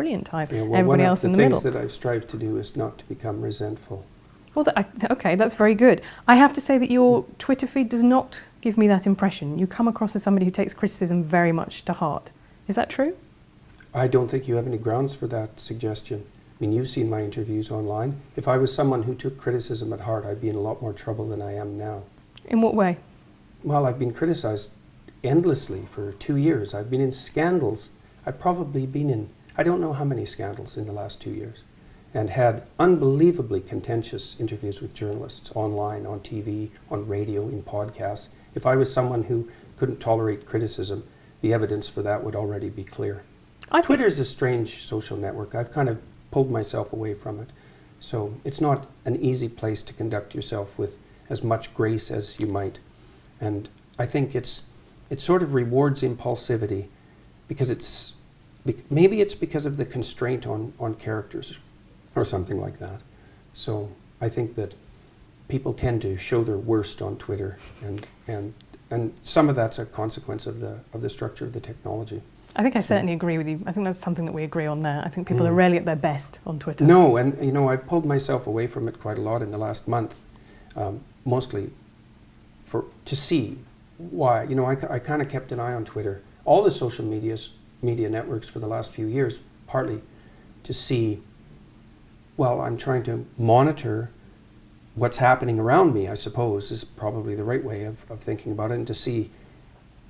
brilliant time. Yeah, well, Everybody else in the middle. one of the things that I've strived to do is not to become resentful. Well, okay, that's very good. I have to say that your Twitter feed does not give me that impression. You come across as somebody who takes criticism very much to heart. Is that true? I don't think you have any grounds for that suggestion. I mean, you've seen my interviews online. If I was someone who took criticism at heart, I'd be in a lot more trouble than I am now. In what way? Well, I've been criticized endlessly for 2 years. I've been in scandals. I've probably been in, I don't know how many scandals in the last 2 years, and had unbelievably contentious interviews with journalists online, on TV, on radio, in podcasts. If I was someone who couldn't tolerate criticism, the evidence for that would already be clear. Twitter's a strange social network. I've kind of pulled myself away from it. So it's not an easy place to conduct yourself with as much grace as you might. And I think it sort of rewards impulsivity because maybe it's because of the constraint on characters or something like that. So I think that people tend to show their worst on Twitter, and some of that's a consequence of the structure of the technology. I think I certainly agree with you. I think that's something that we agree on there. I think people are rarely at their best on Twitter. No, and you know, I pulled myself away from it quite a lot in the last month, mostly to see why. You know, I kind of kept an eye on Twitter, all the social media networks for the last few years, partly to see, well, I'm trying to monitor what's happening around me, I suppose, is probably the right way of thinking about it, and to see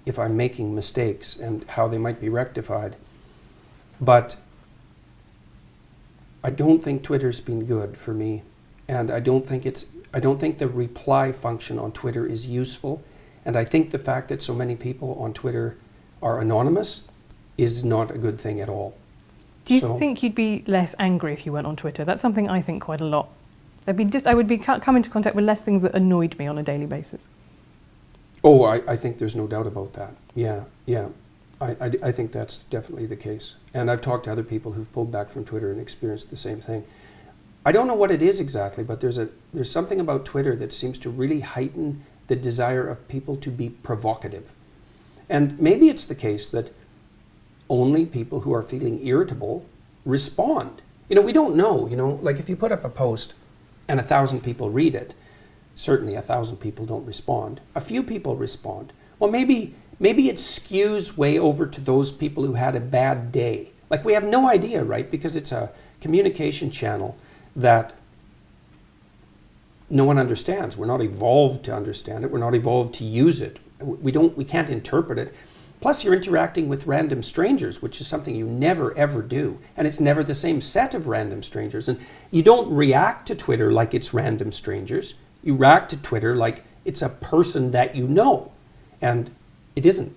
if I'm making mistakes and how they might be rectified. But I don't think Twitter's been good for me, and I don't think the reply function on Twitter is useful, and I think the fact that so many people on Twitter are anonymous is not a good thing at all. Do you think you'd be less angry if you went on Twitter? That's something I think quite a lot. I would come into contact with less things that annoyed me on a daily basis. Oh, I think there's no doubt about that. Yeah. I think that's definitely the case. And I've talked to other people who've pulled back from Twitter and experienced the same thing. I don't know what it is exactly, but there's something about Twitter that seems to really heighten the desire of people to be provocative. And maybe it's the case that only people who are feeling irritable respond. You know, we don't know, like if you put up a post and 1,000 people read it, certainly 1,000 people don't respond. A few people respond. Well, maybe it skews way over to those people who had a bad day. Like, we have no idea, right? Because it's a communication channel that no one understands. We're not evolved to understand it. We're not evolved to use it. We can't interpret it. Plus, you're interacting with random strangers, which is something you never, ever do. And it's never the same set of random strangers. And you don't react to Twitter like it's random strangers. You react to Twitter like it's a person that you know. And it isn't.